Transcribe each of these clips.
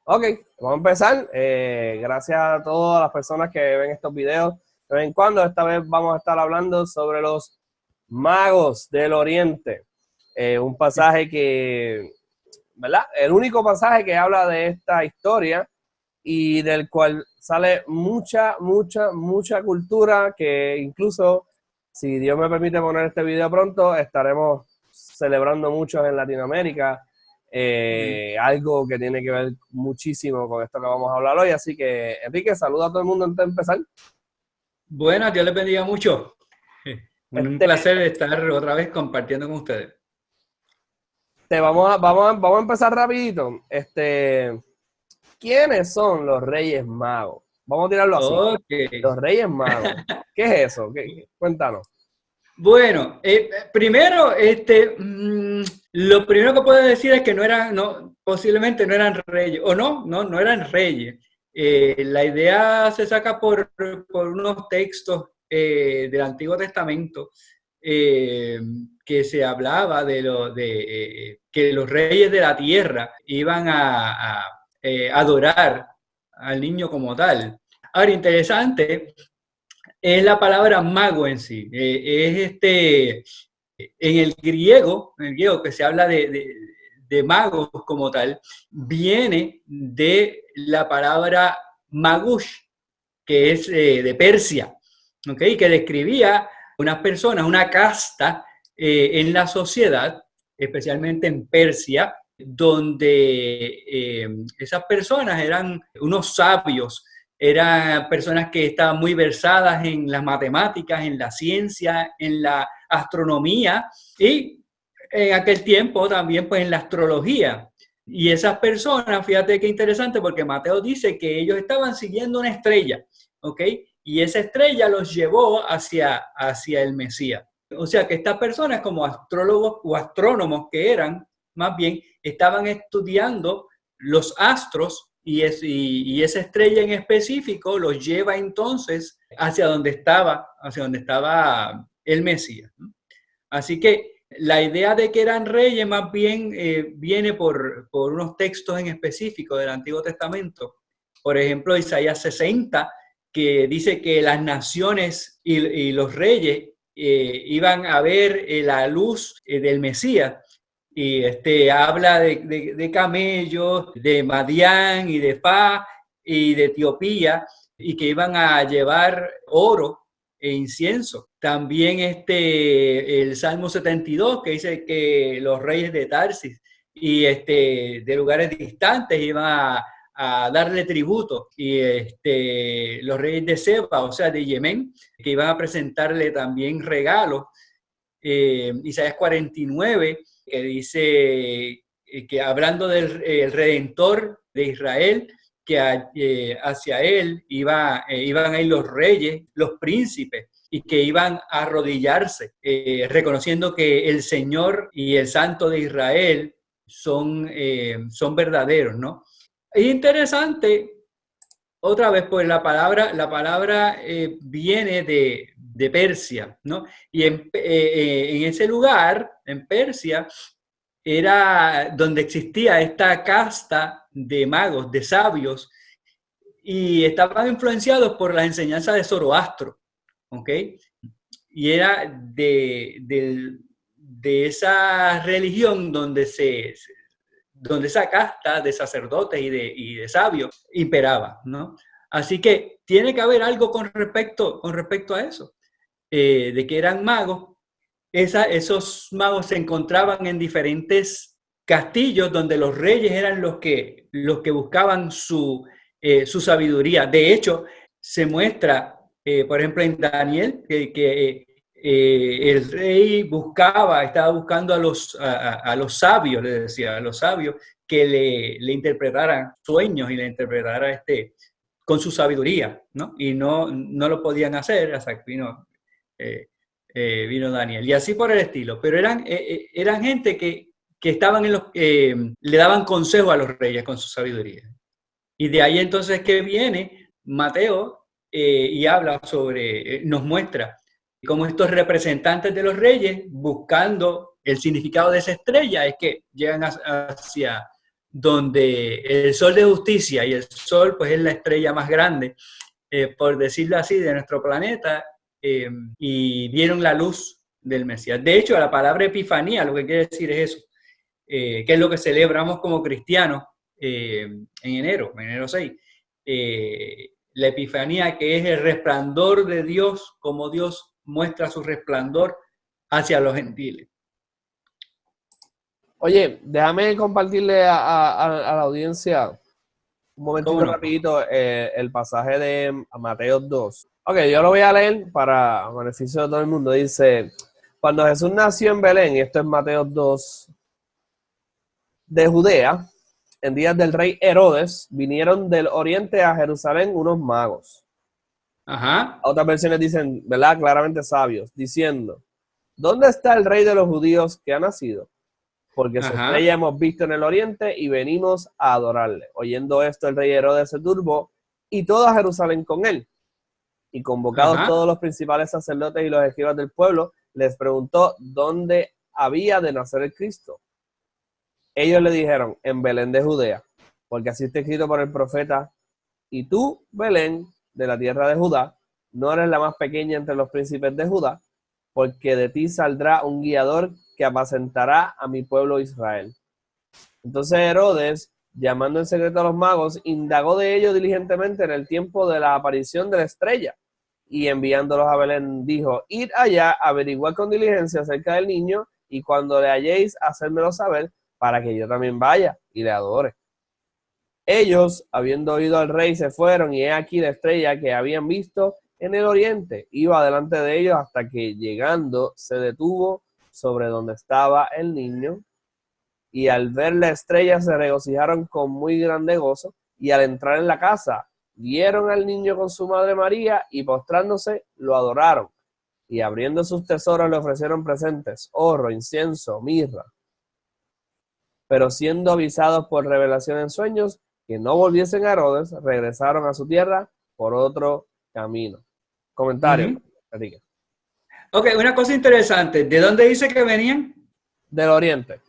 Ok, vamos a empezar. Gracias a todas las personas que ven estos videos de vez en cuando. Esta vez vamos a estar hablando sobre los magos del Oriente. Un pasaje que, ¿verdad? El único pasaje que habla de esta historia y del cual sale mucha cultura que incluso, si Dios me permite poner este video pronto, estaremos celebrando muchos en Latinoamérica. Algo que tiene que ver muchísimo con esto que vamos a hablar hoy. Así que, Enrique, saluda a todo el mundo antes de empezar. Buenas, Dios les bendiga mucho. Un Este, placer estar otra vez compartiendo con ustedes. vamos a empezar rapidito. ¿Quiénes son los Reyes Magos? Vamos a tirarlo así. Ok. Los Reyes Magos. ¿Qué es eso? Cuéntanos. Bueno, primero, lo primero que puedo decir es que posiblemente no eran reyes, o no eran reyes. La idea se saca por unos textos del Antiguo Testamento que se hablaba de que los reyes de la tierra iban a adorar al niño como tal. Ahora, interesante es la palabra mago en sí. En el griego que se habla de magos como tal, viene de la palabra magush, que es de Persia, ¿okay? Que describía unas personas, una casta en la sociedad, especialmente en Persia, donde esas personas eran unos sabios, eran personas que estaban muy versadas en las matemáticas, en la ciencia, en la astronomía y en aquel tiempo también pues en la astrología. Y esas personas, fíjate qué interesante, porque Mateo dice que ellos estaban siguiendo una estrella, ¿ok? Y esa estrella los llevó hacia el Mesías. O sea que estas personas como astrólogos o astrónomos que eran, más bien, estaban estudiando los astros y esa estrella en específico los lleva entonces hacia donde estaba el Mesías. Así que la idea de que eran reyes más bien viene por unos textos en específico del Antiguo Testamento. Por ejemplo, Isaías 60, que dice que las naciones y los reyes iban a ver la luz del Mesías. Y habla de camellos, de Madián y de Pa y de Etiopía, y que iban a llevar oro e incienso. También el Salmo 72, que dice que los reyes de Tarsis y de lugares distantes iban a darle tributo, y los reyes de Seba, o sea, de Yemen, que iban a presentarle también regalos. Isaías 49, que dice que hablando del el Redentor de Israel, que hacia él iban a ir los reyes, los príncipes, y que iban a arrodillarse, reconociendo que el Señor y el Santo de Israel son verdaderos, ¿no? Es interesante, otra vez, pues la palabra viene de Persia, ¿no? Y en ese lugar, en Persia, era donde existía esta casta de magos, de sabios, y estaban influenciados por las enseñanzas de Zoroastro, ¿ok? Y era de esa religión donde esa casta de sacerdotes y de sabios imperaba, ¿no? Así que tiene que haber algo con respecto a eso, de que eran magos. Esos magos se encontraban en diferentes castillos donde los reyes eran los que buscaban su sabiduría. De hecho, se muestra, por ejemplo, en Daniel, que el rey estaba buscando a los sabios, le decía, a los sabios, que le interpretaran sueños y le interpretara con su sabiduría, ¿no? Y no lo podían hacer hasta que vino Daniel. Y así por el estilo. Pero eran gente que estaban le daban consejo a los reyes con su sabiduría. Y de ahí entonces que viene Mateo y habla nos muestra cómo estos representantes de los reyes, buscando el significado de esa estrella, es que llegan donde el sol de justicia, y el sol pues es la estrella más grande, por decirlo así, de nuestro planeta, y vieron la luz del Mesías. De hecho, la palabra epifanía lo que quiere decir es eso, que es lo que celebramos como cristianos en enero 6. La epifanía, que es el resplandor de Dios, como Dios muestra su resplandor hacia los gentiles. Oye, déjame compartirle a la audiencia un momentito ¿Cómo no? rapidito el pasaje de Mateo 2. Ok, yo lo voy a leer para beneficio de todo el mundo. Dice, cuando Jesús nació en Belén, y esto es Mateo 2, de Judea, en días del rey Herodes, vinieron del oriente a Jerusalén unos magos. Ajá. Otras versiones dicen, ¿verdad? Claramente sabios, diciendo, ¿dónde está el rey de los judíos que ha nacido? Porque su Ajá. estrella hemos visto en el oriente y venimos a adorarle. Oyendo esto, el rey Herodes se turbó y toda Jerusalén con él. Y convocados Ajá. todos los principales sacerdotes y los escribas del pueblo, les preguntó dónde había de nacer el Cristo. Ellos le dijeron, en Belén de Judea, porque así está escrito por el profeta, y tú, Belén, de la tierra de Judá, no eres la más pequeña entre los príncipes de Judá, porque de ti saldrá un guiador que apacentará a mi pueblo Israel. Entonces Herodes, llamando en secreto a los magos, indagó de ellos diligentemente en el tiempo de la aparición de la estrella, y enviándolos a Belén dijo, id allá, averiguad con diligencia acerca del niño, y cuando le halléis, hacérmelo saber, para que yo también vaya y le adore. Ellos, habiendo oído al rey, se fueron, y he aquí la estrella que habían visto en el oriente iba delante de ellos hasta que, llegando, se detuvo sobre donde estaba el niño, y al ver la estrella se regocijaron con muy grande gozo, y al entrar en la casa vieron al niño con su madre María, y postrándose lo adoraron, y abriendo sus tesoros le ofrecieron presentes, oro, incienso, mirra. Pero siendo avisados por revelación en sueños que no volviesen a Herodes, regresaron a su tierra por otro camino. Comentario, Uh-huh. Enrique. Ok, una cosa interesante. ¿De dónde dice que venían? Del oriente.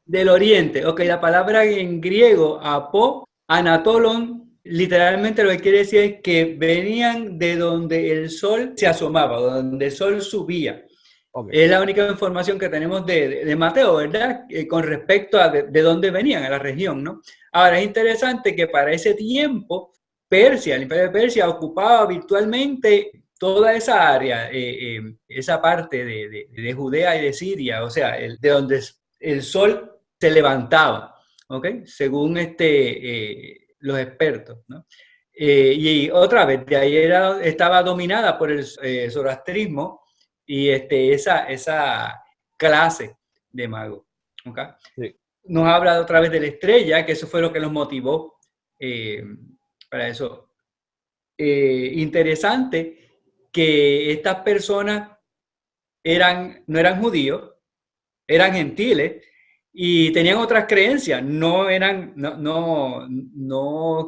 Del oriente. Ok, la palabra en griego, apo, anatolon, literalmente lo que quiere decir es que venían de donde el sol se asomaba, donde el sol subía. Okay. Es la única información que tenemos de Mateo, ¿verdad? Con respecto a de dónde venían, a la región, ¿no? Ahora, es interesante que para ese tiempo, Persia, el imperio de Persia, ocupaba virtualmente toda esa área, esa parte de Judea y de Siria, o sea, de donde el sol se levantaba, ¿ok? Según los expertos, ¿no? Y otra vez, de ahí estaba dominada por el zoroastrismo, y esa clase de magos. ¿Okay? Sí. Nos habla otra vez de la estrella, que eso fue lo que los motivó para eso. Interesante que estas personas no eran judíos, eran gentiles y tenían otras creencias, no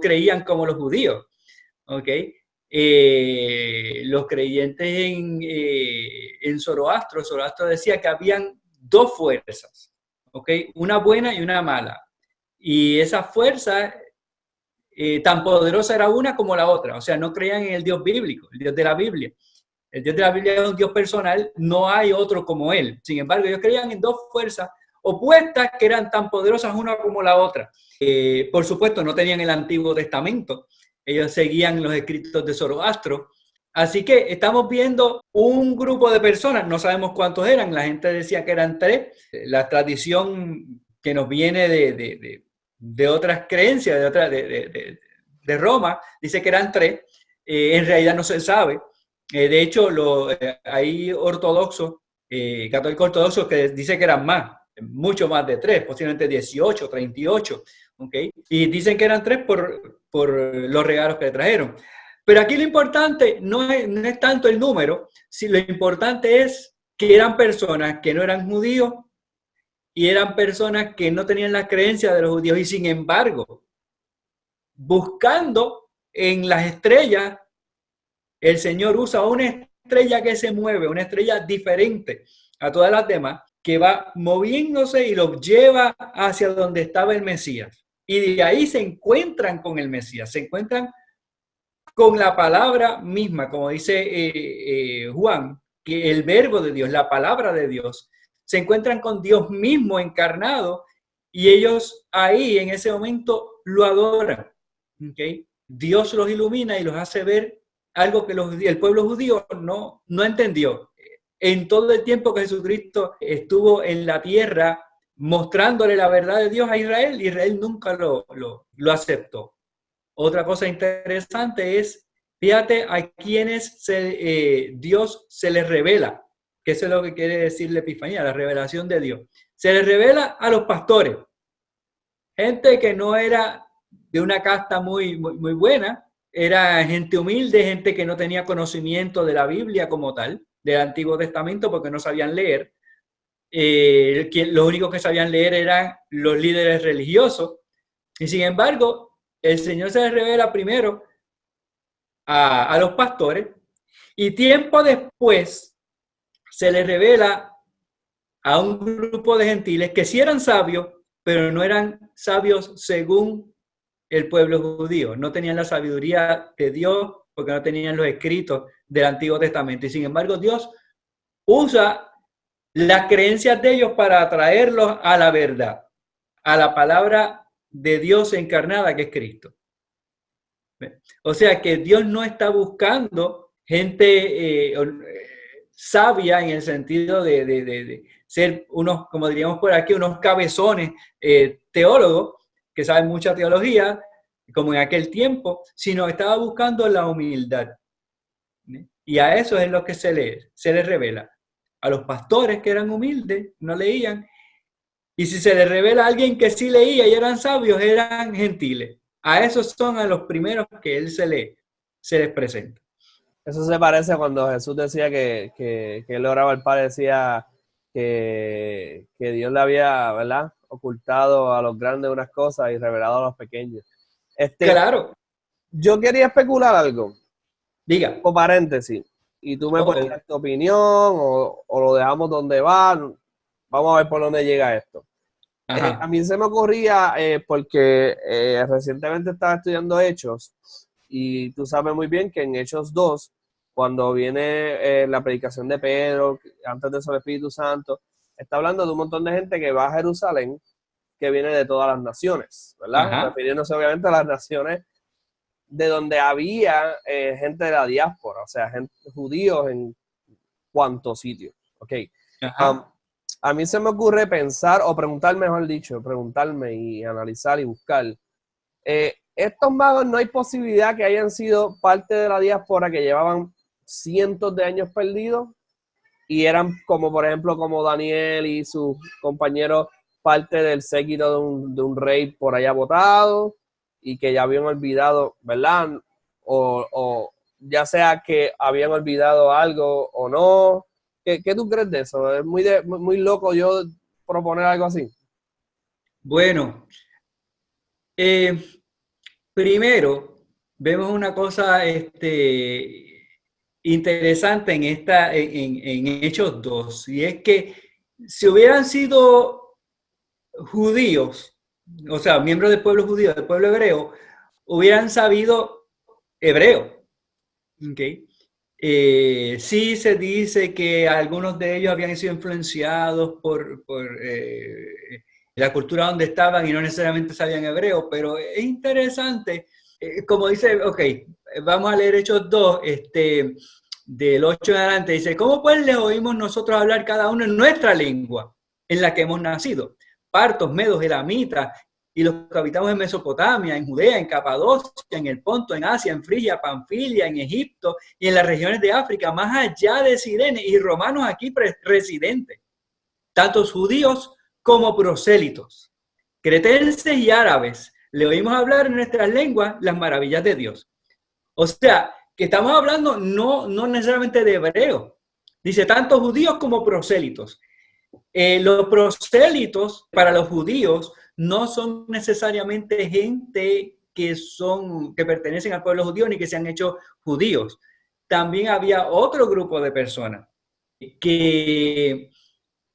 creían como los judíos. ¿Okay? Los creyentes en Zoroastro decía que habían dos fuerzas, ¿okay? Una buena y una mala. Y esa fuerza tan poderosa era una como la otra. O sea, no creían en el Dios bíblico, el Dios de la Biblia. El Dios de la Biblia es un Dios personal, no hay otro como él. Sin embargo, ellos creían en dos fuerzas opuestas que eran tan poderosas una como la otra. Por supuesto, no tenían el Antiguo Testamento. Ellos seguían los escritos de Zoroastro. Así que estamos viendo un grupo de personas, no sabemos cuántos eran, la gente decía que eran 3. La tradición que nos viene de otras creencias, de Roma, dice que eran 3. En realidad no se sabe. De hecho, hay ortodoxos, católicos ortodoxos, que dice que eran más, mucho más de 3, posiblemente 18, 38, ¿okay? Y dicen que eran 3 por los regalos que le trajeron. Pero aquí lo importante no es tanto el número, sino lo importante es que eran personas que no eran judíos y eran personas que no tenían las creencias de los judíos, y sin embargo, buscando en las estrellas, el Señor usa una estrella que se mueve, una estrella diferente a todas las demás, que va moviéndose y los lleva hacia donde estaba el Mesías. y de ahí se encuentran con el Mesías, se encuentran con la palabra misma, como dice Juan, que el verbo de Dios, la palabra de Dios, se encuentran con Dios mismo encarnado y ellos ahí en ese momento lo adoran. ¿Okay? Dios los ilumina y los hace ver algo que el pueblo judío no entendió. En todo el tiempo que Jesucristo estuvo en la tierra mostrándole la verdad de Dios a Israel, Israel nunca lo aceptó. Otra cosa interesante es, fíjate a quienes Dios se les revela, que eso es lo que quiere decir la Epifanía, la revelación de Dios. Se les revela a los pastores, gente que no era de una casta muy buena, era gente humilde, gente que no tenía conocimiento de la Biblia como tal, del Antiguo Testamento, porque no sabían leer. Los únicos que sabían leer eran los líderes religiosos. Y sin embargo, el Señor se les revela primero a los pastores y tiempo después se les revela a un grupo de gentiles que sí eran sabios, pero no eran sabios según el pueblo judío. No tenían la sabiduría de Dios porque no tenían los escritos del Antiguo Testamento. Y sin embargo, Dios usa las creencias de ellos para atraerlos a la verdad, a la palabra de Dios encarnada que es Cristo. O sea que Dios no está buscando gente sabia en el sentido de ser unos, como diríamos por aquí, unos cabezones teólogos que saben mucha teología, como en aquel tiempo, sino estaba buscando la humildad. Y a eso es lo que se les revela. A los pastores que eran humildes, no leían, y si se les revela a alguien que sí leía y eran sabios, eran gentiles. A esos son a los primeros que él se les presenta. Eso se parece a cuando Jesús decía que él oraba al Padre, decía que Dios le había, ¿verdad?, ocultado a los grandes unas cosas y revelado a los pequeños. Claro. Yo quería especular algo. Diga. O paréntesis. Y tú me puedes dar tu opinión o lo dejamos donde va. Vamos a ver por dónde llega esto. A mí se me ocurría, porque recientemente estaba estudiando Hechos, y tú sabes muy bien que en Hechos 2, cuando viene la predicación de Pedro, antes de eso el Espíritu Santo, está hablando de un montón de gente que va a Jerusalén, que viene de todas las naciones, ¿verdad? Refiriéndose obviamente a las naciones de donde había gente de la diáspora, o sea, judíos en cuantos sitios, ¿ok? A mí se me ocurre pensar, o preguntar, mejor dicho, preguntarme y analizar y buscar. Estos magos no hay posibilidad que hayan sido parte de la diáspora que llevaban cientos de años perdidos y eran como, por ejemplo, como Daniel y sus compañeros, parte del séquito de un rey por allá botado y que ya habían olvidado, ¿verdad? O ya sea que habían olvidado algo o no. ¿Qué tú crees de eso? Es muy loco yo proponer algo así. Bueno, primero vemos una cosa interesante en Hechos 2, y es que si hubieran sido judíos, o sea, miembros del pueblo judío, del pueblo hebreo, hubieran sabido hebreo. ¿Okay? Sí se dice que algunos de ellos habían sido influenciados por la cultura donde estaban y no necesariamente sabían hebreo, pero es interesante, como dice, ok, vamos a leer Hechos 2, del 8 en adelante, dice, ¿cómo pues les oímos nosotros hablar cada uno en nuestra lengua en la que hemos nacido? Partos, medos, elamitas, y los que habitamos en Mesopotamia, en Judea, en Capadocia, en el Ponto, en Asia, en Frigia, Panfilia, en Egipto y en las regiones de África, más allá de Cirene, y romanos aquí residentes, tantos judíos como prosélitos, cretenses y árabes, le oímos hablar en nuestras lenguas las maravillas de Dios. O sea, que estamos hablando no necesariamente de hebreo. Dice, tanto judíos como prosélitos. Los prosélitos para los judíos no son necesariamente gente que pertenecen al pueblo judío ni que se han hecho judíos. También había otro grupo de personas que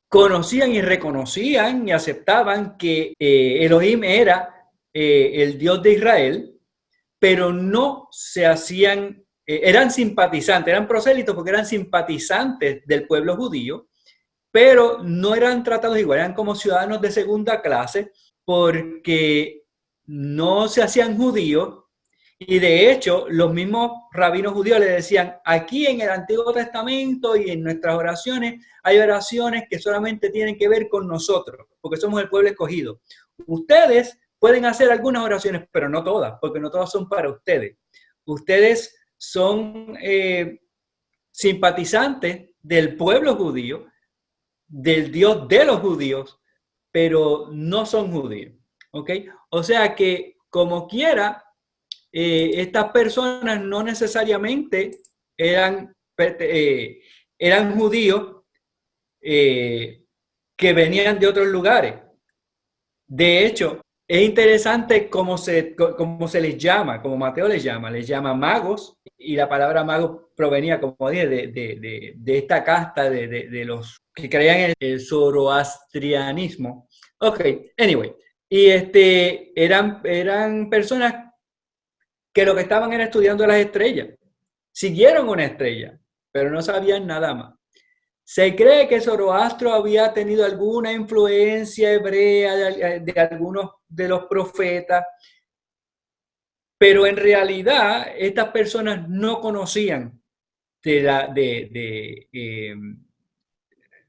conocían y reconocían y aceptaban que Elohim era el Dios de Israel, pero no se hacían, eran simpatizantes, eran prosélitos porque eran simpatizantes del pueblo judío, pero no eran tratados igual, eran como ciudadanos de segunda clase porque no se hacían judíos. Y de hecho, los mismos rabinos judíos le decían, aquí en el Antiguo Testamento y en nuestras oraciones, hay oraciones que solamente tienen que ver con nosotros, porque somos el pueblo escogido. Ustedes pueden hacer algunas oraciones, pero no todas, porque no todas son para ustedes. Ustedes son simpatizantes del pueblo judío, del Dios de los judíos, pero no son judíos. ¿Ok? O sea que, como quiera, estas personas no necesariamente eran judíos que venían de otros lugares. De hecho, es interesante cómo se les llama, como Mateo les llama magos, y la palabra mago provenía, como dije, de esta casta de los que creían en el zoroastrianismo. Ok, anyway, y eran personas que lo que estaban era estudiando las estrellas. Siguieron una estrella, pero no sabían nada más. Se cree que Zoroastro había tenido alguna influencia hebrea de algunos de los profetas, pero en realidad estas personas no conocían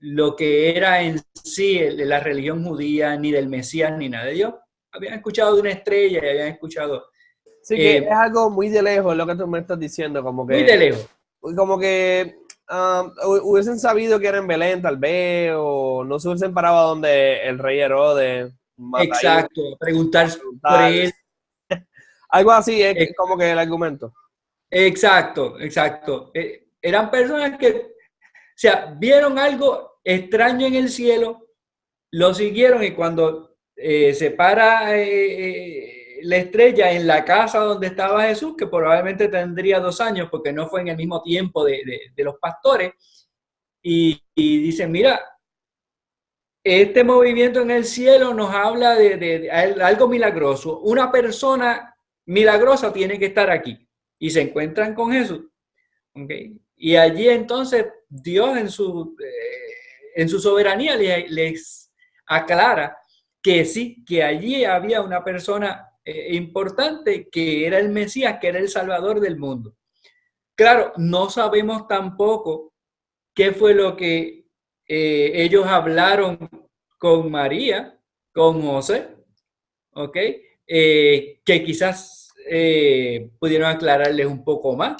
lo que era en sí la religión judía, ni del Mesías, ni nada de Dios. Habían escuchado de una estrella y habían escuchado... Sí, que es algo muy de lejos lo que tú me estás diciendo, muy de lejos. Como que hubiesen sabido que era en Belén, tal vez, o no se hubiesen parado donde el rey Herodes. Exacto, preguntar por él. Algo así es como que el argumento. Exacto. Eran personas que, o sea, vieron algo extraño en el cielo, lo siguieron y cuando se para la estrella en la casa donde estaba Jesús, que probablemente tendría 2 años porque no fue en el mismo tiempo de los pastores, y dicen, mira, este movimiento en el cielo nos habla de algo milagroso. Una persona milagrosa tiene que estar aquí. Y se encuentran con Jesús. ¿Okay? Y allí entonces Dios en su soberanía les aclara que sí, que allí había una persona importante que era el Mesías, que era el Salvador del mundo. Claro, no sabemos tampoco qué fue lo que ellos hablaron con María, con José, ¿ok? Que quizás pudieron aclararles un poco más,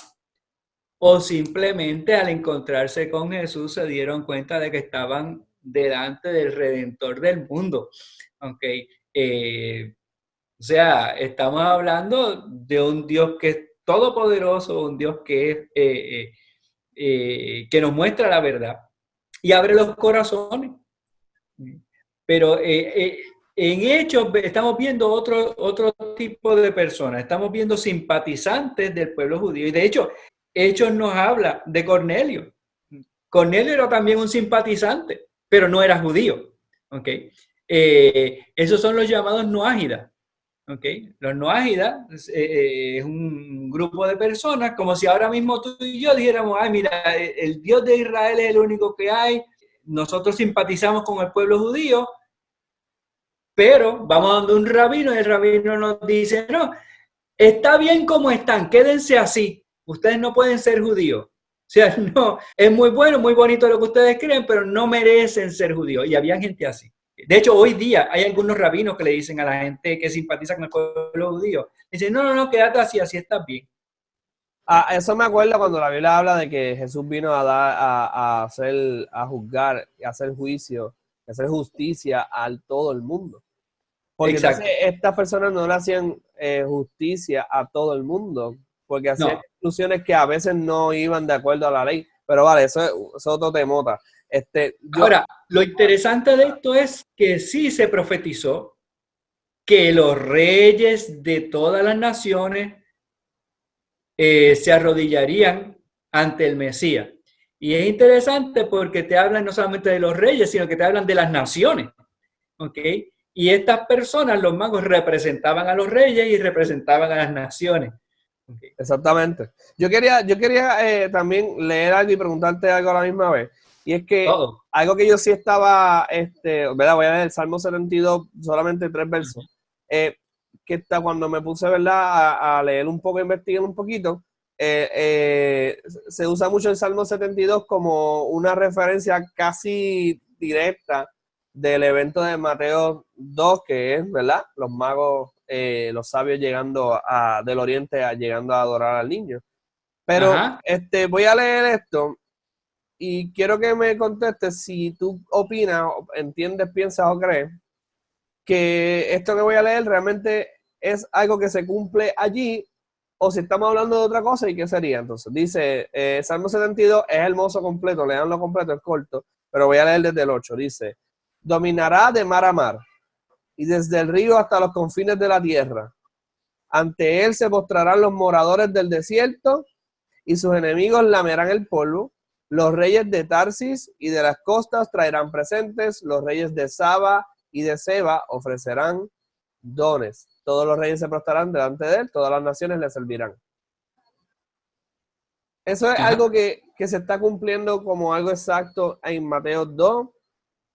o simplemente al encontrarse con Jesús se dieron cuenta de que estaban delante del Redentor del mundo, ¿ok? O sea, estamos hablando de un Dios que es todopoderoso, un Dios que es... que nos muestra la verdad y abre los corazones. Pero en Hechos estamos viendo otro tipo de personas, estamos viendo simpatizantes del pueblo judío. Y de hecho, Hechos nos habla de Cornelio. Cornelio era también un simpatizante, pero no era judío. ¿Okay? Esos son los llamados noágidas. ¿Okay? Los noágidas es un grupo de personas, como si ahora mismo tú y yo dijéramos, ay, mira, el Dios de Israel es el único que hay, nosotros simpatizamos con el pueblo judío, pero vamos dando un rabino y el rabino nos dice, no, está bien como están, quédense así, ustedes no pueden ser judíos. O sea, no, es muy bueno, muy bonito lo que ustedes creen, pero no merecen ser judíos. Y había gente así. De hecho, hoy día hay algunos rabinos que le dicen a la gente que simpatiza con el pueblo judío, dicen, no, quédate así, así estás bien. Eso me acuerdo cuando la Biblia habla de que Jesús vino a juzgar, a hacer juicio, a hacer justicia a todo el mundo. Porque entonces estas personas no le hacían justicia a todo el mundo, porque hacían exclusiones que a veces no iban de acuerdo a la ley. Pero vale, eso es otro temota. Ahora, lo interesante de esto es que sí se profetizó que los reyes de todas las naciones se arrodillarían ante el Mesías. Y es interesante porque te hablan no solamente de los reyes, sino que te hablan de las naciones. ¿Ok? Y estas personas, los magos, representaban a los reyes y representaban a las naciones. Okay. Exactamente. Yo quería también leer algo y preguntarte algo a la misma vez. Y es que algo que yo sí estaba, ¿verdad? Voy a leer el Salmo 72, solamente 3 versos. Que está cuando me puse, ¿verdad? A leer un poco, a investigar un poquito. Se usa mucho el Salmo 72 como una referencia casi directa del evento de Mateo 2, que es, ¿verdad? Los magos, los sabios llegando del oriente, llegando a adorar al niño. Pero voy a leer esto y quiero que me contestes si tú opinas, entiendes, piensas o crees que esto que voy a leer realmente es algo que se cumple allí, o si estamos hablando de otra cosa. ¿Y qué sería entonces? Dice, Salmo 72 es hermoso completo, leanlo completo, es corto, pero voy a leer desde el 8. Dice, dominará de mar a mar y desde el río hasta los confines de la tierra. Ante él se postrarán los moradores del desierto y sus enemigos lamerán el polvo. Los reyes de Tarsis y de las costas traerán presentes. Los reyes de Saba y de Seba ofrecerán dones. Todos los reyes se prostrarán delante de él, todas las naciones le servirán. Eso es algo que se está cumpliendo como algo exacto en Mateo 2,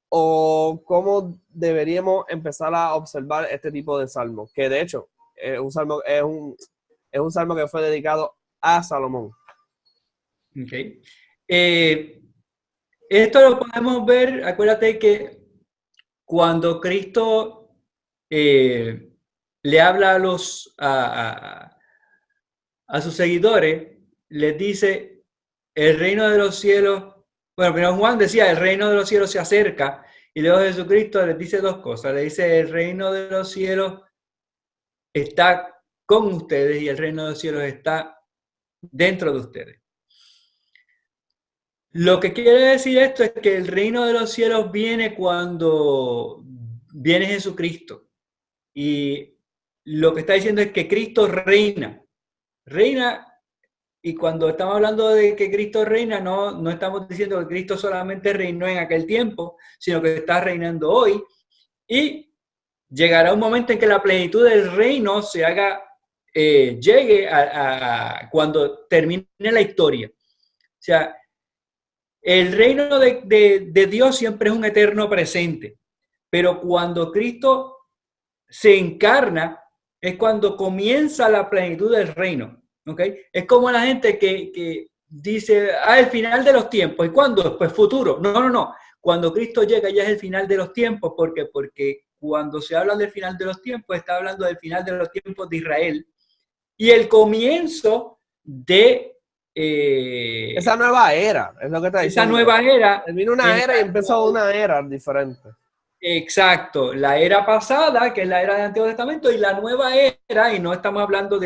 o cómo deberíamos empezar a observar este tipo de salmos, que de hecho es un salmo que fue dedicado a Salomón. Okay. Esto lo podemos ver, acuérdate que cuando Cristo le habla a sus seguidores, les dice, el reino de los cielos, bueno, primero Juan decía, el reino de los cielos se acerca, y luego Jesucristo les dice dos cosas, le dice, el reino de los cielos está con ustedes y el reino de los cielos está dentro de ustedes. Lo que quiere decir esto es que el reino de los cielos viene cuando viene Jesucristo. Y lo que está diciendo es que Cristo reina. Reina, y cuando estamos hablando de que Cristo reina, no estamos diciendo que Cristo solamente reinó en aquel tiempo, sino que está reinando hoy. Y llegará un momento en que la plenitud del reino se haga, llegue a cuando termine la historia. O sea, el reino de Dios siempre es un eterno presente, pero cuando Cristo se encarna es cuando comienza la plenitud del reino, ¿ok? Es como la gente que dice, el final de los tiempos. ¿Y cuándo? Pues futuro. No. Cuando Cristo llega ya es el final de los tiempos. ¿Por qué? Porque cuando se habla del final de los tiempos, está hablando del final de los tiempos de Israel y el comienzo de esa nueva era, es lo que está diciendo. Esa nueva era. Termina una era y empezó una era diferente. Exacto, la era pasada, que es la era del Antiguo Testamento, y la nueva era, y no estamos hablando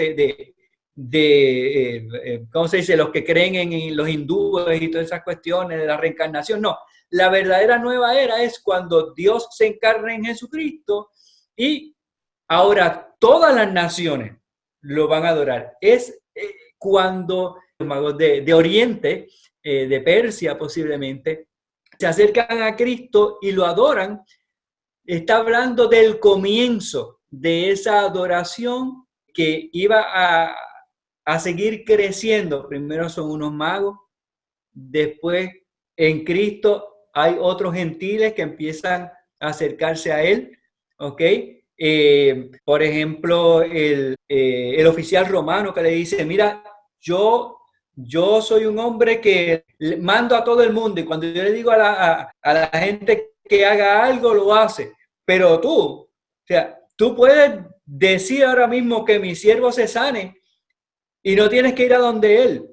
¿cómo se dice? Los que creen en los hindúes y todas esas cuestiones de la reencarnación, no. La verdadera nueva era es cuando Dios se encarna en Jesucristo y ahora todas las naciones lo van a adorar. Es cuando los magos de Oriente, de Persia posiblemente, se acercan a Cristo y lo adoran. Está hablando del comienzo de esa adoración que iba a seguir creciendo. Primero son unos magos, después en Cristo hay otros gentiles que empiezan a acercarse a él, ¿ok? Por ejemplo, el oficial romano que le dice, mira, yo soy un hombre que mando a todo el mundo y cuando yo le digo a la gente que haga algo, lo hace. Pero tú, o sea, tú puedes decir ahora mismo que mi siervo se sane y no tienes que ir a donde él.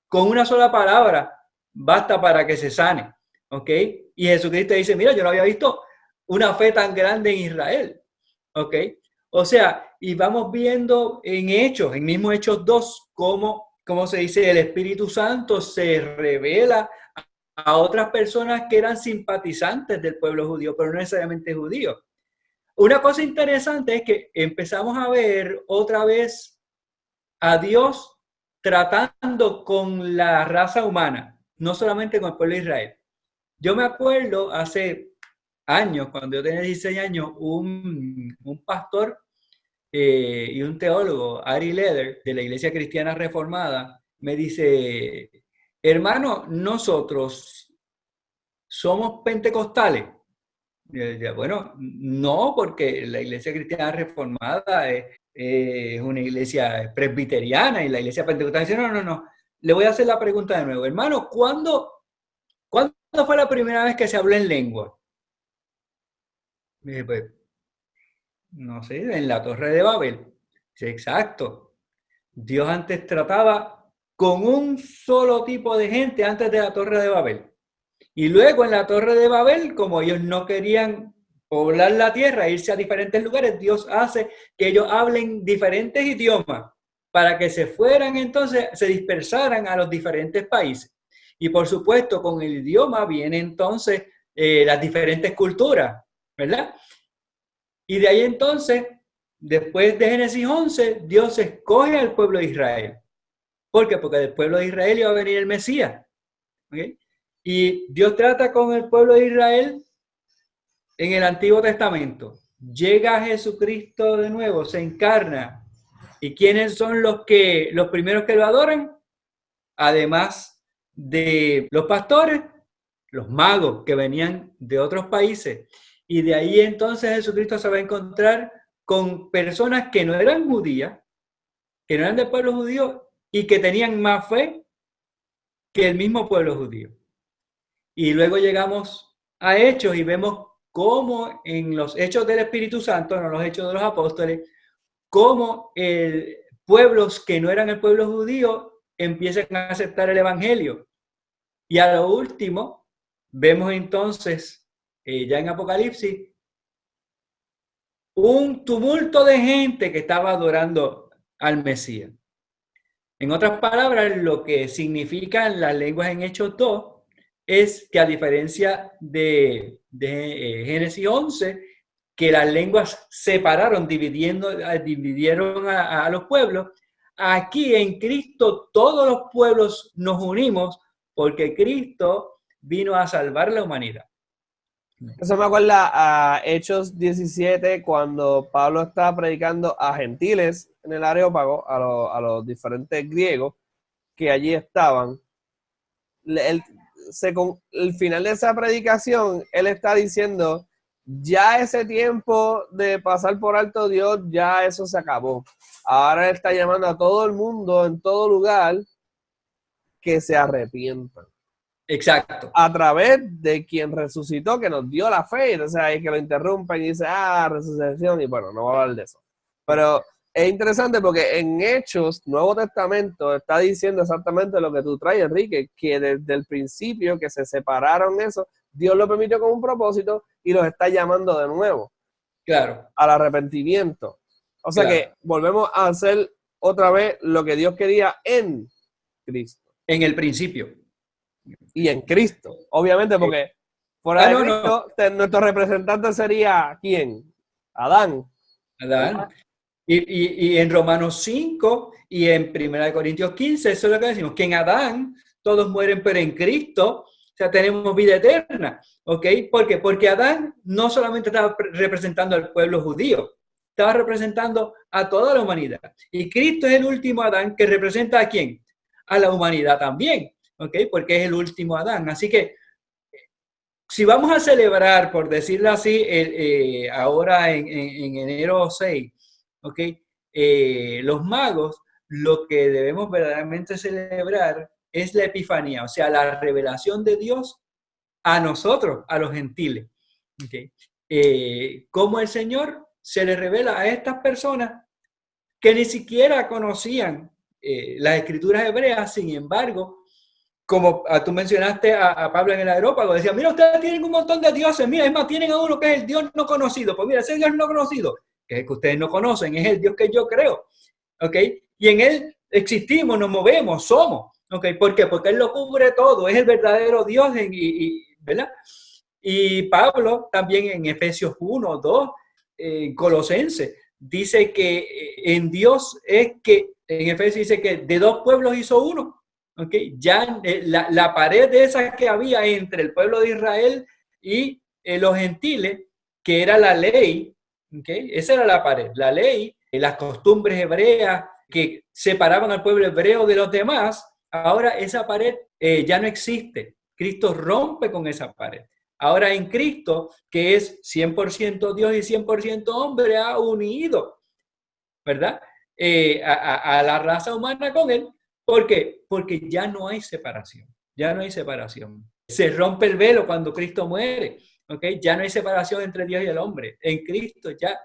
Con una sola palabra basta para que se sane, ¿ok? Y Jesucristo dice, mira, yo no había visto una fe tan grande en Israel, ¿ok? O sea, y vamos viendo en Hechos, en mismo Hechos 2, cómo se dice, el Espíritu Santo se revela a otras personas que eran simpatizantes del pueblo judío, pero no necesariamente judíos. Una cosa interesante es que empezamos a ver otra vez a Dios tratando con la raza humana, no solamente con el pueblo de Israel. Yo me acuerdo hace años, cuando yo tenía 16 años, un pastor y un teólogo, Ari Leder, de la Iglesia Cristiana Reformada, me dice, hermano, nosotros somos pentecostales. Y yo decía, bueno, no, porque la Iglesia Cristiana Reformada es una iglesia presbiteriana y la iglesia pentecostal dice, no, no, no. Le voy a hacer la pregunta de nuevo. Hermano, ¿cuándo fue la primera vez que se habló en lengua? Me dije, pues, no sé, en la Torre de Babel. Dice, exacto. Dios antes trataba con un solo tipo de gente antes de la Torre de Babel. Y luego en la Torre de Babel, como ellos no querían poblar la tierra, irse a diferentes lugares, Dios hace que ellos hablen diferentes idiomas para que se fueran entonces, se dispersaran a los diferentes países. Y por supuesto, con el idioma vienen entonces las diferentes culturas, ¿verdad? Y de ahí entonces, después de Génesis 11, Dios escoge al pueblo de Israel. ¿Por qué? Porque del pueblo de Israel iba a venir el Mesías. ¿Okay? Y Dios trata con el pueblo de Israel en el Antiguo Testamento. Llega Jesucristo de nuevo, se encarna. ¿Y quiénes son los primeros que lo adoran? Además de los pastores, los magos que venían de otros países. Y de ahí entonces Jesucristo se va a encontrar con personas que no eran judías, que no eran del pueblo judío y que tenían más fe que el mismo pueblo judío. Y luego llegamos a Hechos y vemos cómo en los Hechos del Espíritu Santo, no los Hechos de los Apóstoles, cómo pueblos que no eran el pueblo judío empiezan a aceptar el Evangelio. Y a lo último, vemos entonces, ya en Apocalipsis, un tumulto de gente que estaba adorando al Mesías. En otras palabras, lo que significan las lenguas en Hechos 2 es que a diferencia de Génesis 11, que las lenguas separaron, dividieron a los pueblos, aquí en Cristo todos los pueblos nos unimos porque Cristo vino a salvar la humanidad. Eso me acuerda a Hechos 17, cuando Pablo estaba predicando a gentiles en el Areópago, a los diferentes griegos que allí estaban. El final de esa predicación, él está diciendo, ya ese tiempo de pasar por alto Dios, ya eso se acabó. Ahora él está llamando a todo el mundo, en todo lugar, que se arrepientan. Exacto. A través de quien resucitó, que nos dio la fe. Entonces hay que lo interrumpen y dice, resucitación, y bueno, no voy a hablar de eso. Pero es interesante porque en Hechos, Nuevo Testamento, está diciendo exactamente lo que tú traes, Enrique, que desde el principio que se separaron eso, Dios lo permitió con un propósito y los está llamando de nuevo. Claro. Al arrepentimiento. O sea, claro, que volvemos a hacer otra vez lo que Dios quería en Cristo. En el principio. Y en Cristo, obviamente, porque fuera de Cristo, nuestro representante sería ¿quién? Adán. Y en Romanos 5 y en 1 Corintios 15, eso es lo que decimos, que en Adán todos mueren, pero en Cristo, o sea, tenemos vida eterna. ¿Ok? ¿Por qué? Porque Adán no solamente estaba representando al pueblo judío, estaba representando a toda la humanidad. Y Cristo es el último Adán que representa ¿a quién? A la humanidad también. ¿Ok? Porque es el último Adán. Así que, si vamos a celebrar, por decirlo así, ahora en enero 6, ¿ok? Los magos, lo que debemos verdaderamente celebrar es la epifanía, o sea, la revelación de Dios a nosotros, a los gentiles. ¿Okay? Cómo el Señor se le revela a estas personas que ni siquiera conocían las escrituras hebreas, sin embargo, como tú mencionaste a Pablo en el Areópago, decía, mira, ustedes tienen un montón de dioses, mira, es más, tienen a uno que es el Dios no conocido, pues mira, ese Dios no conocido, que es el que ustedes no conocen, es el Dios que yo creo, ¿ok? Y en Él existimos, nos movemos, somos, ¿ok? ¿Por qué? Porque Él lo cubre todo, es el verdadero Dios, ¿verdad? Y Pablo también en Efesios 1, 2, Colosenses, dice que en Dios es que, en Efesios dice que de dos pueblos hizo uno. Okay. Ya la pared de esa que había entre el pueblo de Israel y los gentiles, que era la ley, ¿okay? Esa era la pared, la ley, las costumbres hebreas que separaban al pueblo hebreo de los demás, ahora esa pared ya no existe. Cristo rompe con esa pared. Ahora en Cristo, que es 100% Dios y 100% hombre, ha unido, ¿verdad? A la raza humana con él. ¿Por qué? Porque ya no hay separación. Ya no hay separación. Se rompe el velo cuando Cristo muere. ¿Okay? Ya no hay separación entre Dios y el hombre. En Cristo ya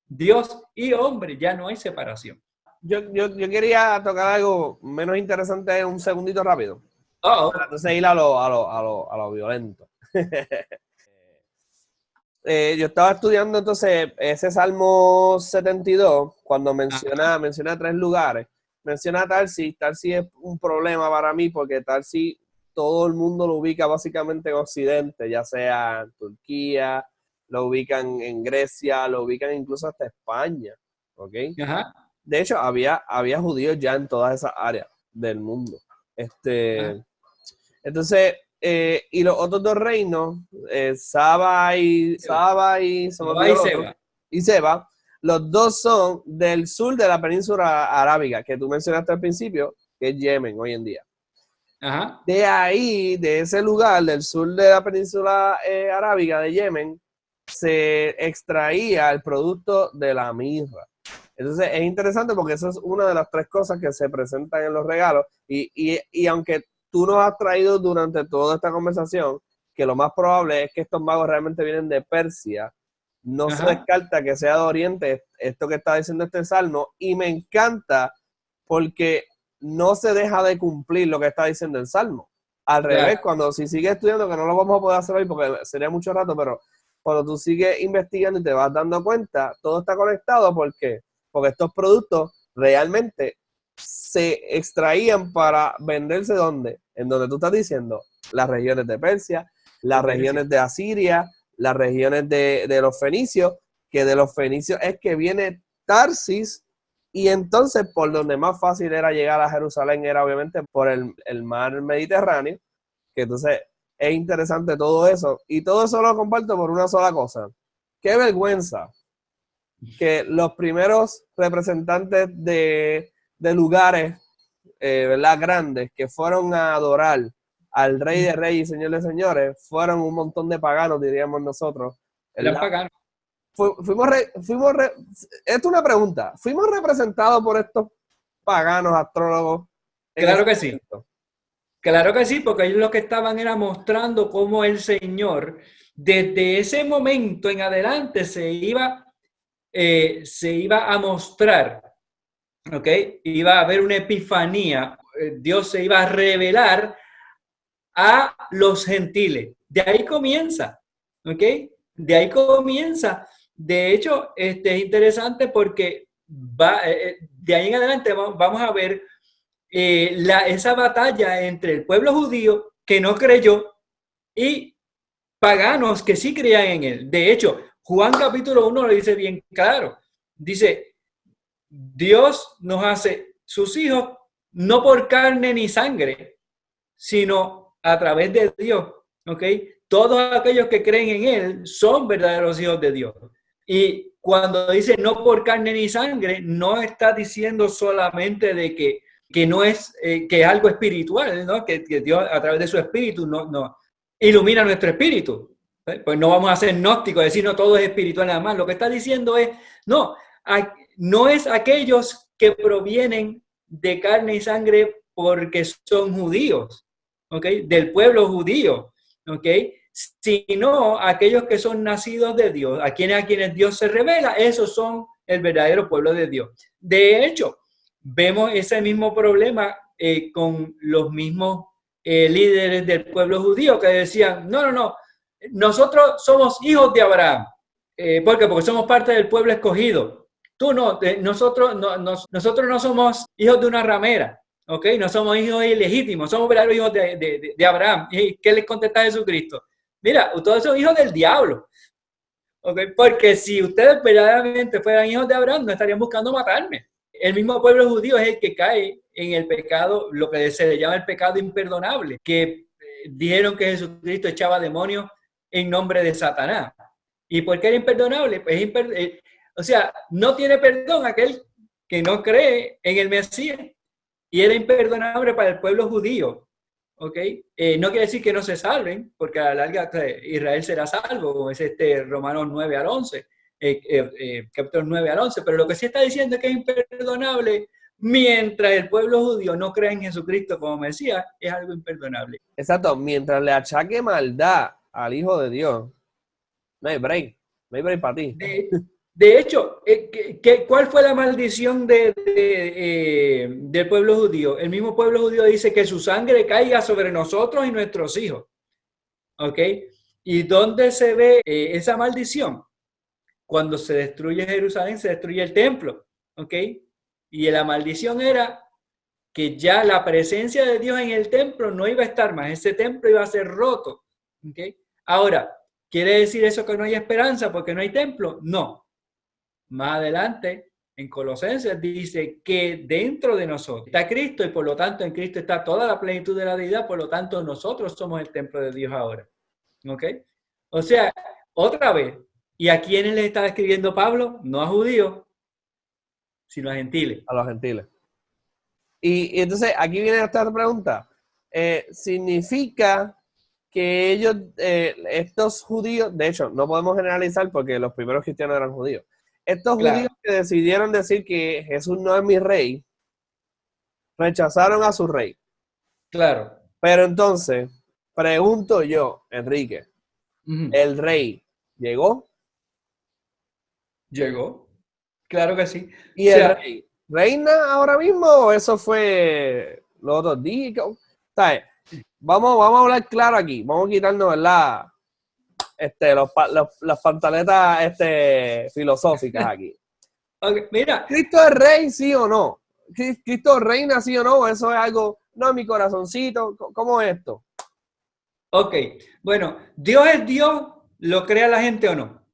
Dios y hombre ya no hay separación. Yo quería tocar algo menos interesante un segundito rápido. Para entonces ir a lo violento. Yo estaba estudiando entonces ese Salmo 72, cuando menciona 3 lugares. Menciona Tarsis. Tarsis es un problema para mí porque Tarsis todo el mundo lo ubica básicamente en Occidente, ya sea en Turquía, lo ubican en Grecia, lo ubican incluso hasta España. ¿Okay? Ajá. De hecho, había judíos ya en todas esas áreas del mundo. Entonces, y los otros 2 reinos, Saba y Seba, los 2 son del sur de la península arábiga, que tú mencionaste al principio, que es Yemen hoy en día. Ajá. De ahí, de ese lugar, del sur de la península arábiga de Yemen, se extraía el producto de la mirra. Entonces es interesante porque eso es una de las 3 cosas que se presentan en los regalos y aunque tú nos has traído durante toda esta conversación que lo más probable es que estos magos realmente vienen de Persia, no se descarta que sea de Oriente esto que está diciendo este salmo, y me encanta porque no se deja de cumplir lo que está diciendo el salmo. Al revés, cuando si sigues estudiando, que no lo vamos a poder hacer hoy porque sería mucho rato, pero cuando tú sigues investigando y te vas dando cuenta, todo está conectado porque estos productos realmente se extraían para venderse ¿dónde? En donde tú estás diciendo, las regiones de Persia, las regiones de Asiria, las regiones de los fenicios, que de los fenicios es que viene Tarsis, y entonces por donde más fácil era llegar a Jerusalén era obviamente por el mar Mediterráneo, que entonces es interesante todo eso, y todo eso lo comparto por una sola cosa. Qué vergüenza que los primeros representantes de lugares ¿verdad? Grandes que fueron a adorar al Rey de Reyes y Señor de Señores fueron un montón de paganos, diríamos nosotros. Eran paganos. Esto es una pregunta. ¿Fuimos representados por estos paganos astrólogos? Claro que sí. Claro que sí, porque ellos lo que estaban era mostrando cómo el Señor, desde ese momento en adelante, se iba a mostrar, ¿ok? Iba a haber una epifanía, Dios se iba a revelar a los gentiles. De ahí comienza, ¿ok? De ahí comienza. De hecho, es interesante porque de ahí en adelante vamos a ver esa batalla entre el pueblo judío que no creyó y paganos que sí creían en él. De hecho, Juan capítulo 1 lo dice bien claro. Dice, Dios nos hace sus hijos no por carne ni sangre, sino a través de Dios. ¿Ok? Todos aquellos que creen en él son verdaderos hijos de Dios. Y cuando dice no por carne ni sangre, no está diciendo solamente de que no es, que es algo espiritual, ¿no? Que Dios a través de su espíritu no ilumina nuestro espíritu. Pues no vamos a ser gnósticos, decir no todo es espiritual nada más. Lo que está diciendo es, no es aquellos que provienen de carne y sangre porque son judíos, ¿ok? Del pueblo judío, ¿ok? Sino aquellos que son nacidos de Dios, a quienes Dios se revela, esos son el verdadero pueblo de Dios. De hecho, vemos ese mismo problema con los mismos líderes del pueblo judío que decían, no, nosotros somos hijos de Abraham. ¿Por qué? Porque somos parte del pueblo escogido. Tú no, nosotros no somos hijos de una ramera, ¿ok? No somos hijos ilegítimos, somos verdaderos hijos de Abraham. ¿Y qué les contesta Jesucristo? Mira, ustedes son hijos del diablo, ¿ok? Porque si ustedes verdaderamente fueran hijos de Abraham, no estarían buscando matarme. El mismo pueblo judío es el que cae en el pecado, lo que se le llama el pecado imperdonable, que dijeron que Jesucristo echaba demonios en nombre de Satanás. ¿Y por qué era imperdonable? Pues o sea, no tiene perdón aquel que no cree en el Mesías, y era imperdonable para el pueblo judío. ¿Ok? No quiere decir que no se salven, porque a la larga Israel será salvo, como es Romanos 9 al 11, capítulos 9 al 11, pero lo que sí está diciendo es que es imperdonable mientras el pueblo judío no cree en Jesucristo como Mesías, es algo imperdonable. Exacto, mientras le achaque maldad al Hijo de Dios, no hay break para ti. De hecho, ¿cuál fue la maldición del pueblo judío? El mismo pueblo judío dice que su sangre caiga sobre nosotros y nuestros hijos. ¿Ok? ¿Y dónde se ve esa maldición? Cuando se destruye Jerusalén, se destruye el templo. ¿Ok? Y la maldición era que ya la presencia de Dios en el templo no iba a estar más. Ese templo iba a ser roto. ¿Ok? Ahora, ¿quiere decir eso que no hay esperanza porque no hay templo? No. Más adelante, en Colosenses dice que dentro de nosotros está Cristo y por lo tanto en Cristo está toda la plenitud de la deidad, por lo tanto nosotros somos el templo de Dios ahora. ¿Ok? O sea, otra vez, ¿y a quiénes le está escribiendo Pablo? No a judíos, sino a gentiles. A los gentiles. Y entonces aquí viene esta pregunta. ¿Significa que ellos, estos judíos, de hecho, no podemos generalizar porque los primeros cristianos eran judíos, estos judíos que decidieron decir que Jesús no es mi rey, rechazaron a su rey? Claro. Pero entonces, pregunto yo, Enrique, ¿el rey llegó? Llegó. Claro que sí. ¿Y el rey reina ahora mismo o eso fue los otros días? ¿Sabes? Vamos a hablar claro aquí. Vamos a quitarnos, ¿verdad? Las pantaletas filosóficas aquí. Okay, mira. ¿Cristo es rey, sí o no? ¿Cristo reina, sí o no? Eso es algo, no, mi corazoncito. ¿Cómo es esto? Ok, bueno, Dios es Dios, ¿lo crea la gente o no?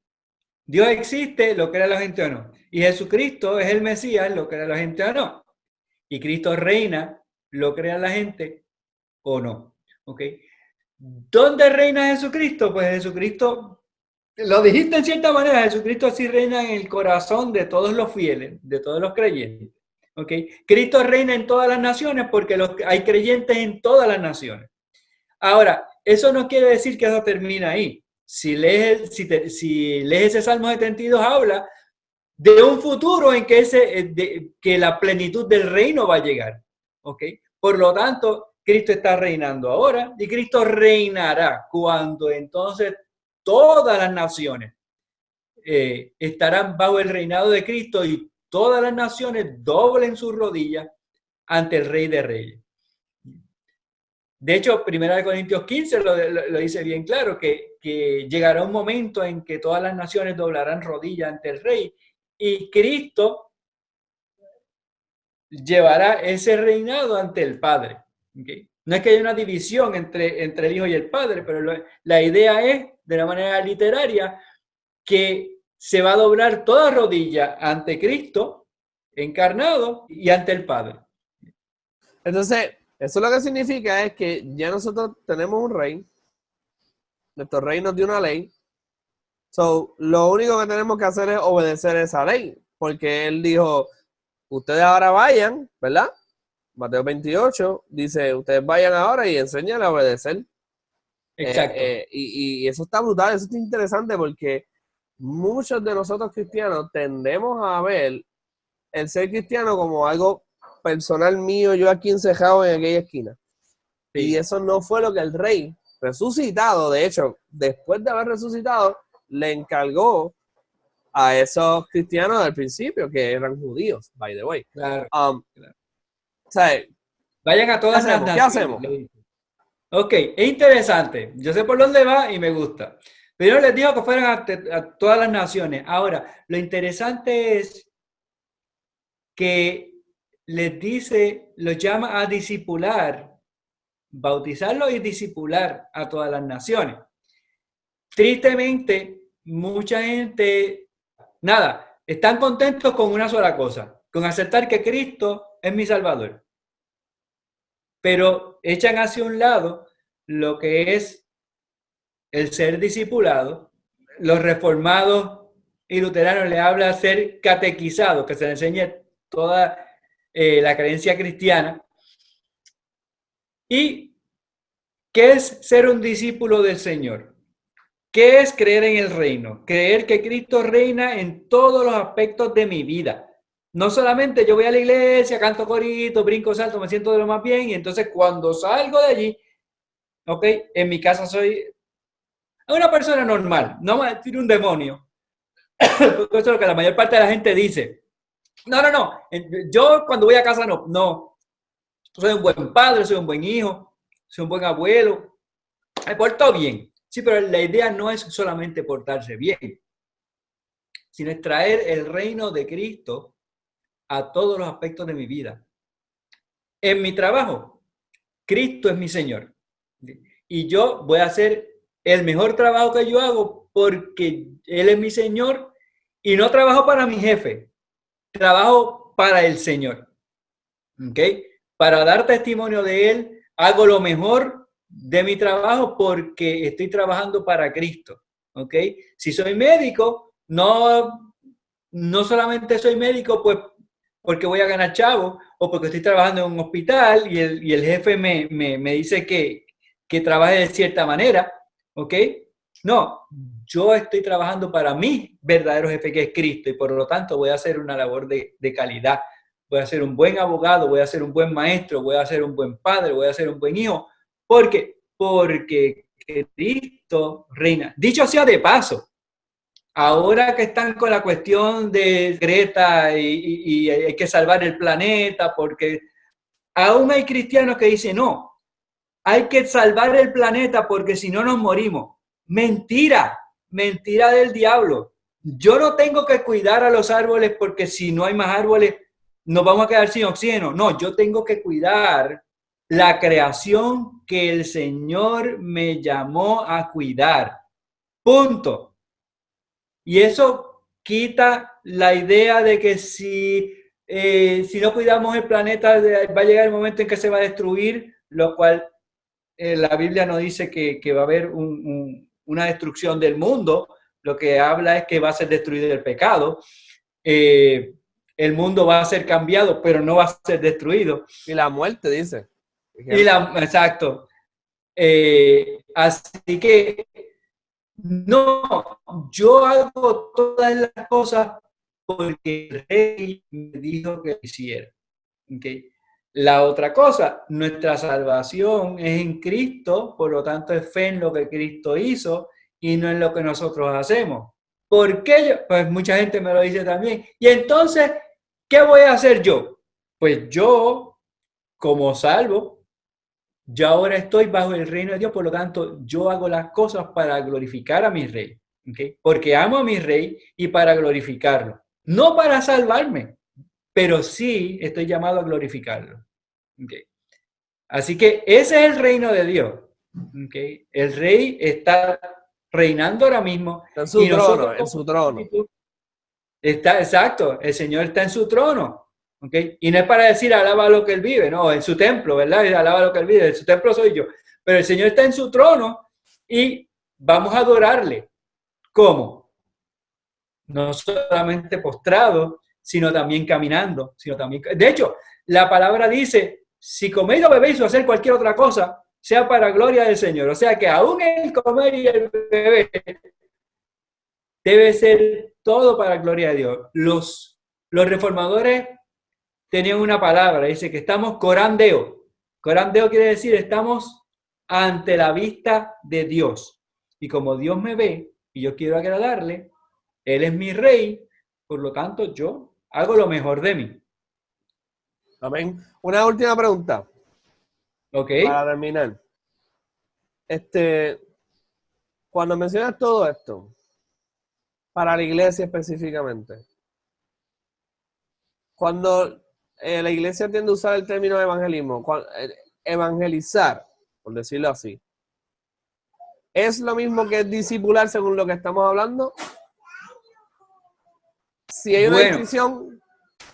Dios existe, ¿lo crea la gente o no? Y Jesucristo es el Mesías, ¿lo crea la gente o no? Y Cristo reina, ¿lo crea la gente o no? ¿Ok? ¿Dónde reina Jesucristo? Pues Jesucristo, lo dijiste en cierta manera, Jesucristo sí reina en el corazón de todos los fieles, de todos los creyentes. ¿Ok? Cristo reina en todas las naciones porque hay creyentes en todas las naciones. Ahora, eso no quiere decir que eso termina ahí. Si lees ese Salmo 72, habla de un futuro en que la plenitud del reino va a llegar. ¿Ok? Por lo tanto, Cristo está reinando ahora y Cristo reinará cuando entonces todas las naciones estarán bajo el reinado de Cristo y todas las naciones doblen sus rodillas ante el Rey de Reyes. De hecho, 1 Corintios 15 lo dice bien claro, que llegará un momento en que todas las naciones doblarán rodillas ante el Rey y Cristo llevará ese reinado ante el Padre. ¿Okay? No es que haya una división entre el Hijo y el Padre, pero la idea es, de una manera literaria, que se va a doblar toda rodilla ante Cristo encarnado y ante el Padre. Entonces, eso lo que significa es que ya nosotros tenemos un rey, nuestro rey nos dio una ley, so, lo único que tenemos que hacer es obedecer esa ley, porque él dijo, ustedes ahora vayan, ¿verdad? Mateo 28 dice, ustedes vayan ahora y enseñan a obedecer. Exacto. Y eso está brutal, eso está interesante porque muchos de nosotros cristianos tendemos a ver el ser cristiano como algo personal mío, yo aquí encejado en aquella esquina. Sí. Y eso no fue lo que el rey resucitado, de hecho, después de haber resucitado, le encargó a esos cristianos del principio, que eran judíos, by the way. Claro. Claro. O sea, vayan a todas las naciones. ¿Qué hacemos? Ok, es interesante. Yo sé por dónde va y me gusta. Pero les digo que fueran a todas las naciones. Ahora, lo interesante es que les dice, los llama a discipular, bautizarlo y discipular a todas las naciones. Tristemente, mucha gente, están contentos con una sola cosa, con aceptar que Cristo es mi Salvador. Pero echan hacia un lado lo que es el ser discipulado. Los reformados y luteranos le habla de ser catequizado, que se le enseñe toda la creencia cristiana. ¿Y qué es ser un discípulo del Señor? ¿Qué es creer en el reino? Creer que Cristo reina en todos los aspectos de mi vida. No solamente yo voy a la iglesia, canto corito, brinco, salto, me siento de lo más bien, y entonces cuando salgo de allí, ok, en mi casa soy una persona normal, no me tiene un demonio. Eso es lo que la mayor parte de la gente dice. No, no, no. Yo cuando voy a casa no. Soy un buen padre, soy un buen hijo, soy un buen abuelo. Me porto bien. Sí, pero la idea no es solamente portarse bien, sino es traer el reino de Cristo a todos los aspectos de mi vida. En mi trabajo, Cristo es mi Señor. Y yo voy a hacer el mejor trabajo que yo hago porque Él es mi Señor y no trabajo para mi jefe, trabajo para el Señor. ¿Ok? Para dar testimonio de Él, hago lo mejor de mi trabajo porque estoy trabajando para Cristo. ¿Ok? Si soy médico, no solamente soy médico pues porque voy a ganar chavo o porque estoy trabajando en un hospital y el jefe me dice que trabaje de cierta manera. ¿Ok? No, yo estoy trabajando para mi verdadero jefe que es Cristo y por lo tanto voy a hacer una labor de calidad. Voy a ser un buen abogado, voy a ser un buen maestro, voy a ser un buen padre, voy a ser un buen hijo. Porque Cristo reina. Dicho sea de paso, ahora que están con la cuestión de Greta y hay que salvar el planeta, porque aún hay cristianos que dicen, no, hay que salvar el planeta porque si no nos morimos. Mentira, mentira del diablo. Yo no tengo que cuidar a los árboles porque si no hay más árboles nos vamos a quedar sin oxígeno. No, yo tengo que cuidar la creación que el Señor me llamó a cuidar. Punto. Y eso quita la idea de que si no cuidamos el planeta va a llegar el momento en que se va a destruir, lo cual la Biblia no dice que va a haber una destrucción del mundo, lo que habla es que va a ser destruido el pecado. El mundo va a ser cambiado, pero no va a ser destruido. Y la muerte, dice. Exacto. Así que no, yo hago todas las cosas porque el rey me dijo que hiciera. ¿Okay? La otra cosa, nuestra salvación es en Cristo, por lo tanto es fe en lo que Cristo hizo y no en lo que nosotros hacemos. ¿Por qué yo? Pues mucha gente me lo dice también. Y entonces, ¿qué voy a hacer yo? Pues yo, como salvo, yo ahora estoy bajo el reino de Dios, por lo tanto, yo hago las cosas para glorificar a mi rey, ¿okay? Porque amo a mi rey y para glorificarlo. No para salvarme, pero sí estoy llamado a glorificarlo. ¿Okay? Así que ese es el reino de Dios. ¿Okay? El rey está reinando ahora mismo. Está en su trono, en su trono. Está, exacto, el Señor está en su trono. ¿Okay? Y no es para decir alaba lo que él vive, no, en su templo, ¿verdad? Alaba lo que él vive, en su templo soy yo. Pero el Señor está en su trono y vamos a adorarle. ¿Cómo? No solamente postrado, sino también caminando, sino también... De hecho, la palabra dice, si coméis o bebéis o hacer cualquier otra cosa, sea para gloria del Señor. O sea que aún el comer y el beber debe ser todo para gloria de Dios. Los reformadores tenían una palabra, dice que estamos corandeo. Corandeo quiere decir estamos ante la vista de Dios. Y como Dios me ve y yo quiero agradarle, Él es mi rey, por lo tanto yo hago lo mejor de mí. Amén. Una última pregunta. ¿Ok? Para terminar. Cuando mencionas todo esto, para la iglesia específicamente, cuando la iglesia tiende a usar el término evangelismo, evangelizar, por decirlo así, ¿es lo mismo que discipular según lo que estamos hablando? Si hay una distinción,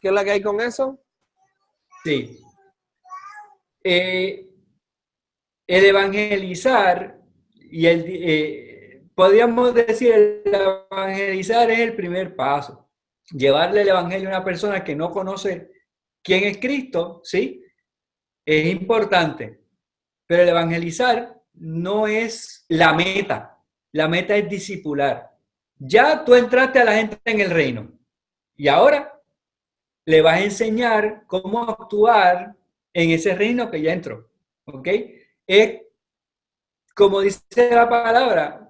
¿qué es la que hay con eso? Sí. El evangelizar y podríamos decir, el evangelizar es el primer paso. Llevarle el evangelio a una persona que no conoce quién es Cristo, ¿sí? Es importante. Pero el evangelizar no es la meta. La meta es discipular. Ya tú entraste a la gente en el reino y ahora le vas a enseñar cómo actuar en ese reino que ya entró. ¿Ok? Es como dice la palabra,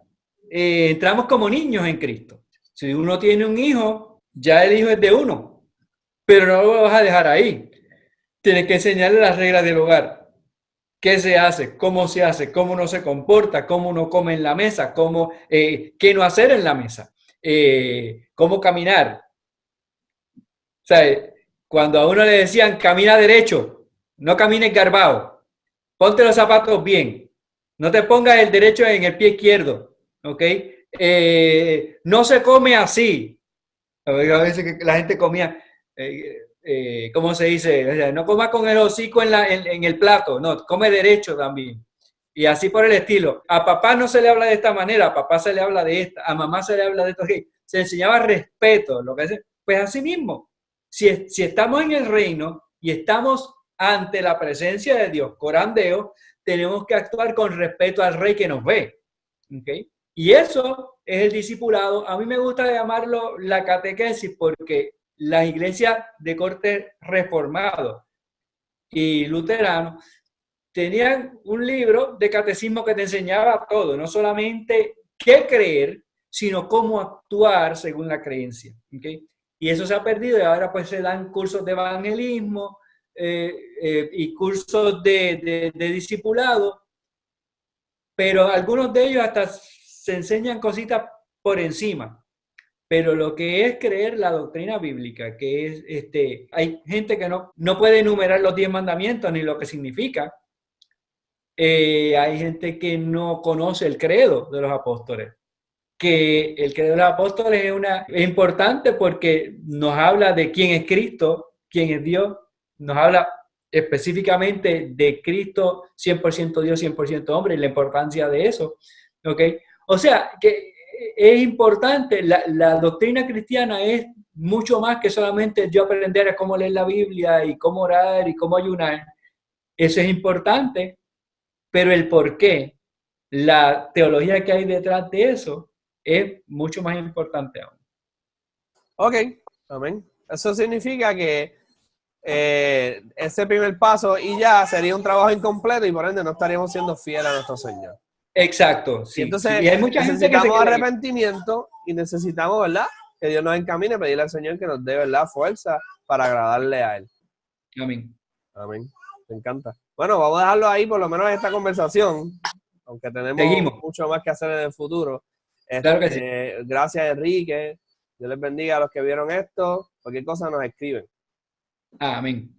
entramos como niños en Cristo. Si uno tiene un hijo, ya el hijo es de uno, pero no lo vas a dejar ahí. Tienes que enseñarle las reglas del hogar. ¿Qué se hace? ¿Cómo uno se comporta? ¿Cómo uno come en la mesa? ¿Qué no hacer en la mesa? ¿Cómo caminar? O sea, cuando a uno le decían camina derecho, no camines garbado, ponte los zapatos bien, no te pongas el derecho en el pie izquierdo, ¿ok? No se come así. A veces que la gente comía, ¿cómo se dice? O sea, no coma con el hocico en el plato, no, come derecho también. Y así por el estilo. A papá no se le habla de esta manera, a papá se le habla de esta, a mamá se le habla de esto. Se enseñaba respeto, lo que es, pues así mismo. Si estamos en el reino y estamos ante la presencia de Dios, corandeo, tenemos que actuar con respeto al rey que nos ve. ¿Okay? Y eso es el discipulado. A mí me gusta llamarlo la catequesis porque las iglesias de corte reformado y luterano tenían un libro de catecismo que te enseñaba todo, no solamente qué creer, sino cómo actuar según la creencia. ¿Okay? Y eso se ha perdido y ahora pues se dan cursos de evangelismo y cursos de discipulado, pero algunos de ellos hasta se enseñan cositas por encima. Pero lo que es creer la doctrina bíblica, que es, hay gente que no puede enumerar los 10 mandamientos ni lo que significa. Hay gente que no conoce el credo de los apóstoles. Que el credo de los apóstoles es importante porque nos habla de quién es Cristo, quién es Dios, nos habla específicamente de Cristo 100% Dios, 100% hombre y la importancia de eso. ¿Ok? O sea, que es importante, la doctrina cristiana es mucho más que solamente yo aprender a cómo leer la Biblia y cómo orar y cómo ayunar. Eso es importante, pero el por qué, la teología que hay detrás de eso es mucho más importante aún. Ok, amén. Eso significa que ese primer paso y ya sería un trabajo incompleto y por ende no estaríamos siendo fieles a nuestro Señor. Exacto, Y sí, sí. entonces Y hay mucha gente que se necesitamos queda ahí. arrepentimiento y necesitamos, ¿verdad? Que Dios nos encamine, pedirle al Señor que nos dé, ¿verdad? Fuerza para agradarle a Él. Amén. Amén. Me encanta. Bueno, vamos a dejarlo ahí por lo menos en esta conversación, aunque tenemos Seguimos. mucho más que hacer en el futuro. Claro que sí. Gracias, Enrique. Dios les bendiga a los que vieron esto. Cualquier cosa nos escriben. Amén.